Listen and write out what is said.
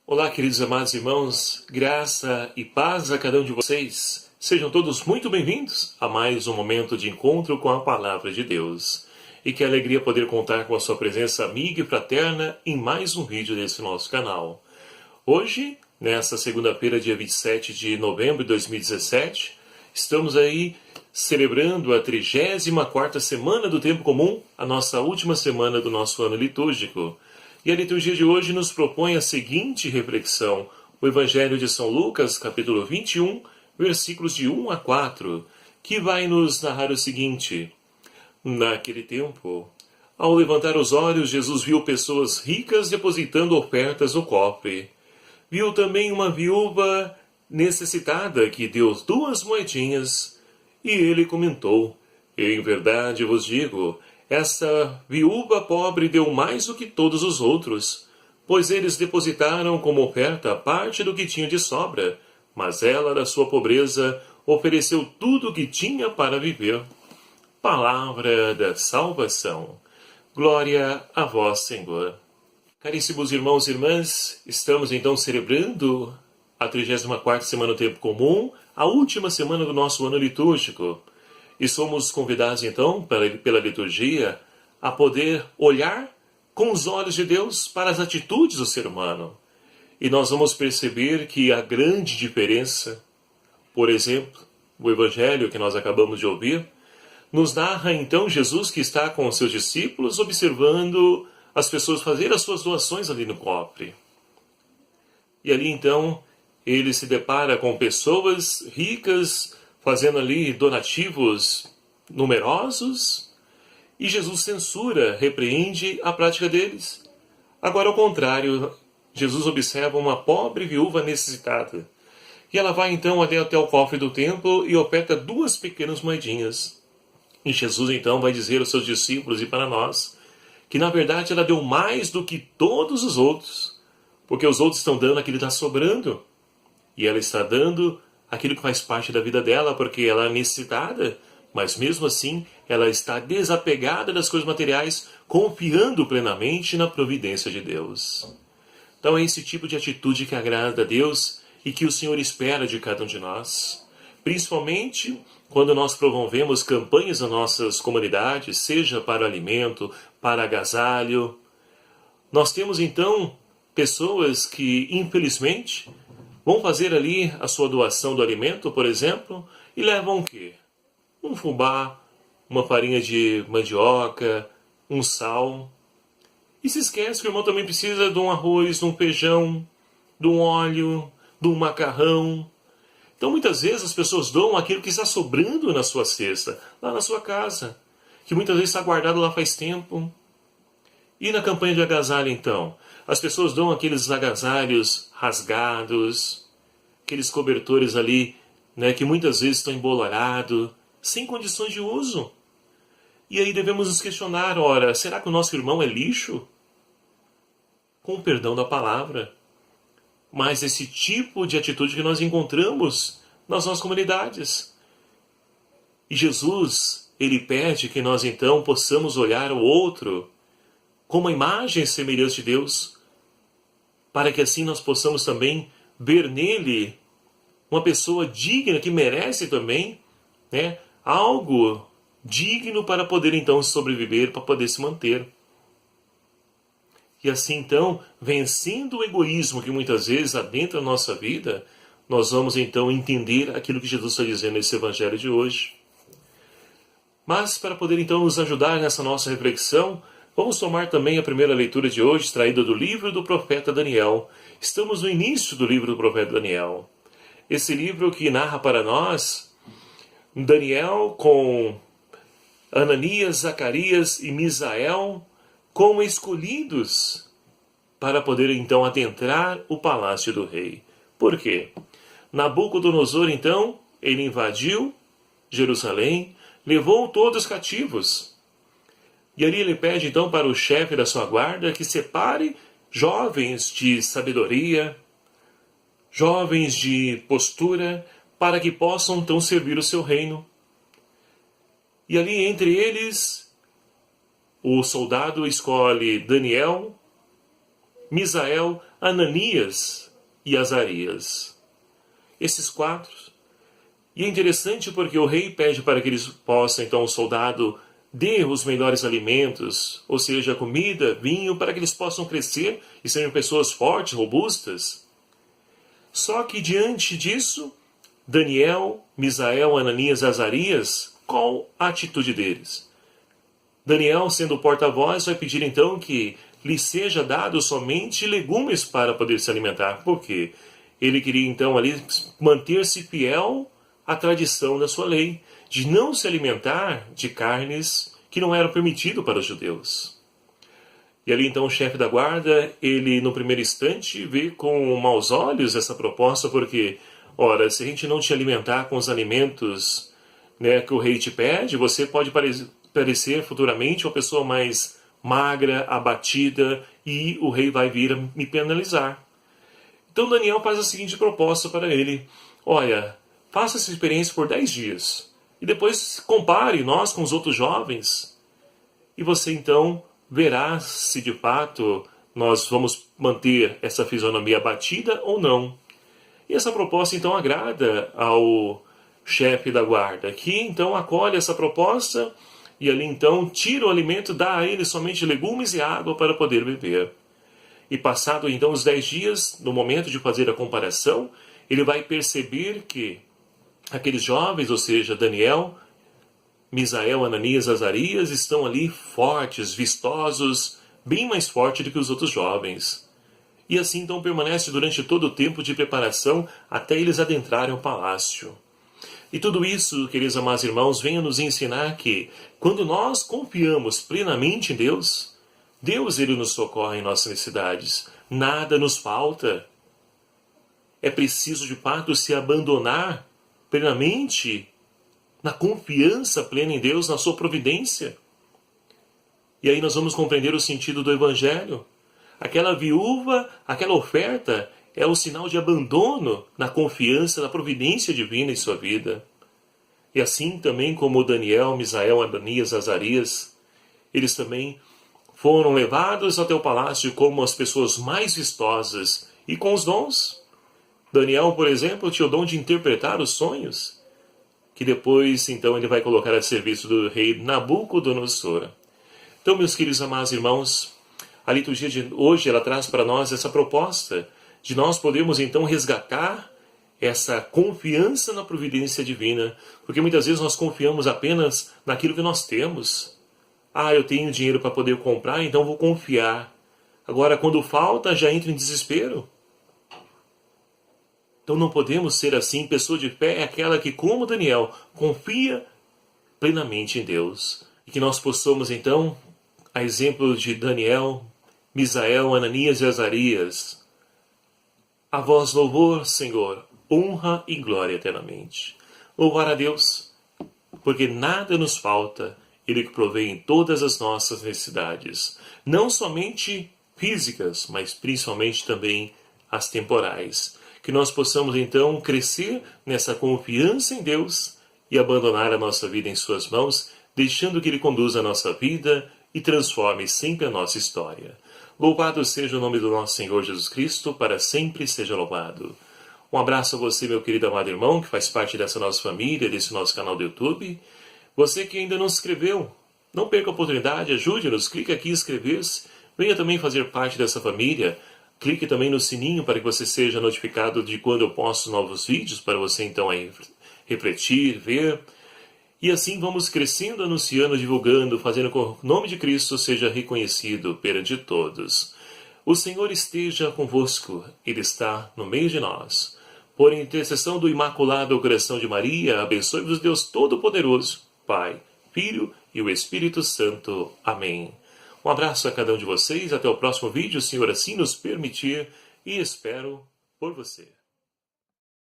Olá, queridos amados irmãos, graça e paz a cada um de vocês. Sejam todos muito bem-vindos a mais um momento de encontro com a Palavra de Deus. E que alegria poder contar com a sua presença amiga e fraterna em mais um vídeo desse nosso canal. Hoje, nesta segunda-feira, dia 27 de novembro de 2017, estamos aí celebrando a 34ª semana do Tempo Comum, a nossa última semana do nosso ano litúrgico. E a liturgia de hoje nos propõe a seguinte reflexão: o Evangelho de São Lucas, capítulo 21, versículos de 1 a 4, que vai nos narrar o seguinte: Naquele tempo, ao levantar os olhos, Jesus viu pessoas ricas depositando ofertas no cofre. Viu também uma viúva necessitada que deu 2 moedinhas, e ele comentou: Em verdade vos digo, esta viúva pobre deu mais do que todos os outros, pois eles depositaram como oferta parte do que tinha de sobra, mas ela, da sua pobreza, ofereceu tudo o que tinha para viver. Palavra da salvação. Glória a vós, Senhor. Caríssimos irmãos e irmãs, estamos então celebrando a 34ª semana do Tempo Comum, a última semana do nosso ano litúrgico. E somos convidados, então, pela liturgia, a poder olhar com os olhos de Deus para as atitudes do ser humano. E nós vamos perceber que a grande diferença, por exemplo, o Evangelho que nós acabamos de ouvir, nos narra, então, Jesus que está com os seus discípulos, observando as pessoas fazerem as suas doações ali no cofre. E ali, então, ele se depara com pessoas ricas, fazendo ali donativos numerosos, e Jesus censura, repreende a prática deles. Agora, ao contrário, Jesus observa uma pobre viúva necessitada, e ela vai então até o cofre do templo e oferta 2 pequenas moedinhas. E Jesus então vai dizer aos seus discípulos e para nós, que na verdade ela deu mais do que todos os outros, porque os outros estão dando aquilo que está sobrando, e ela está dando aquilo que faz parte da vida dela, porque ela é necessitada, mas mesmo assim ela está desapegada das coisas materiais, confiando plenamente na providência de Deus. Então é esse tipo de atitude que agrada a Deus e que o Senhor espera de cada um de nós. Principalmente quando nós promovemos campanhas nas nossas comunidades, seja para alimento, para agasalho. Nós temos então pessoas que, infelizmente, vão fazer ali a sua doação do alimento, por exemplo, e levam o quê? Um fubá, uma farinha de mandioca, um sal. E se esquece que o irmão também precisa de um arroz, de um feijão, de um óleo, de um macarrão. Então muitas vezes as pessoas doam aquilo que está sobrando na sua cesta, lá na sua casa, que muitas vezes está guardado lá faz tempo. E na campanha de agasalho, então? As pessoas dão aqueles agasalhos rasgados, aqueles cobertores ali, né, que muitas vezes estão embolarados, sem condições de uso. E aí devemos nos questionar, ora, será que o nosso irmão é lixo? Com o perdão da palavra. Mas esse tipo de atitude que nós encontramos nas nossas comunidades. E Jesus, ele pede que nós então possamos olhar o outro como a imagem e semelhança de Deus, para que assim nós possamos também ver nele uma pessoa digna, que merece também, né, algo digno para poder então sobreviver, para poder se manter. E assim então, vencendo o egoísmo que muitas vezes adentra a nossa vida, nós vamos então entender aquilo que Jesus está dizendo nesse Evangelho de hoje. Mas para poder então nos ajudar nessa nossa reflexão, vamos tomar também a primeira leitura de hoje, extraída do livro do profeta Daniel. Estamos no início do livro do profeta Daniel. Esse livro que narra para nós Daniel com Ananias, Zacarias e Misael como escolhidos para poder então adentrar o palácio do rei. Por quê? Nabucodonosor então, ele invadiu Jerusalém, levou todos cativos. E ali ele pede então para o chefe da sua guarda que separe jovens de sabedoria, jovens de postura, para que possam então servir o seu reino. E ali entre eles, o soldado escolhe Daniel, Misael, Ananias e Azarias. Esses 4. E é interessante porque o rei pede para que eles possam, então, o soldado dê os melhores alimentos, ou seja, comida, vinho, para que eles possam crescer e sejam pessoas fortes, robustas. Só que diante disso, Daniel, Misael, Ananias e Azarias, qual a atitude deles? Daniel, sendo o porta-voz, vai pedir então que lhe seja dado somente legumes para poder se alimentar. Por quê? Ele queria então ali manter-se fiel à tradição da sua lei, de não se alimentar de carnes que não eram permitido para os judeus. E ali então o chefe da guarda, ele no primeiro instante vê com maus olhos essa proposta, porque, ora, se a gente não te alimentar com os alimentos, né, que o rei te pede, você pode parecer futuramente uma pessoa mais magra, abatida, e o rei vai vir a me penalizar. Então Daniel faz a seguinte proposta para ele: olha, faça essa experiência por 10 dias, e depois compare nós com os outros jovens, e você então verá se de fato nós vamos manter essa fisionomia abatida ou não. E essa proposta então agrada ao chefe da guarda, que então acolhe essa proposta e ali então tira o alimento, dá a ele somente legumes e água para poder beber. E passado então os 10 dias, no momento de fazer a comparação, ele vai perceber que aqueles jovens, ou seja, Daniel, Misael, Ananias e Azarias, estão ali fortes, vistosos, bem mais fortes do que os outros jovens. E assim então permanece durante todo o tempo de preparação até eles adentrarem o palácio. E tudo isso, queridos amados irmãos, vem a nos ensinar que quando nós confiamos plenamente em Deus, Deus ele nos socorre em nossas necessidades. Nada nos falta. É preciso de fato se abandonar plenamente na confiança plena em Deus, na sua providência. E aí nós vamos compreender o sentido do Evangelho. Aquela viúva, aquela oferta é o sinal de abandono na confiança na providência divina em sua vida. E assim também como Daniel, Misael, Ananias, Azarias, eles também foram levados até o palácio como as pessoas mais vistosas e com os dons. Daniel, por exemplo, tinha o dom de interpretar os sonhos, que depois, então, ele vai colocar a serviço do rei Nabucodonosor. Então, meus queridos amados irmãos, a liturgia de hoje, ela traz para nós essa proposta de nós podermos, então, resgatar essa confiança na providência divina, porque muitas vezes nós confiamos apenas naquilo que nós temos. Ah, eu tenho dinheiro para poder comprar, então vou confiar. Agora, quando falta, já entra em desespero. Então não podemos ser assim. Pessoa de fé é aquela que, como Daniel, confia plenamente em Deus. E que nós possamos, então, a exemplo de Daniel, Misael, Ananias e Azarias, a vós louvor, Senhor, honra e glória eternamente. Louvar a Deus, porque nada nos falta, Ele que provê em todas as nossas necessidades, não somente físicas, mas principalmente também as temporais. Que nós possamos então crescer nessa confiança em Deus e abandonar a nossa vida em suas mãos, deixando que Ele conduza a nossa vida e transforme sempre a nossa história. Louvado seja o nome do nosso Senhor Jesus Cristo, para sempre seja louvado. Um abraço a você, meu querido amado irmão, que faz parte dessa nossa família, desse nosso canal do YouTube. Você que ainda não se inscreveu, não perca a oportunidade, ajude-nos, clique aqui em inscrever-se, venha também fazer parte dessa família. Clique também no sininho para que você seja notificado de quando eu posto novos vídeos, para você então aí refletir, ver. E assim vamos crescendo, anunciando, divulgando, fazendo com que o nome de Cristo seja reconhecido perante todos. O Senhor esteja convosco, Ele está no meio de nós. Por intercessão do Imaculado Coração de Maria, abençoe-vos Deus Todo-Poderoso, Pai, Filho e o Espírito Santo. Amém. Um abraço a cada um de vocês, até o próximo vídeo, se o Senhor assim nos permitir, e espero por você.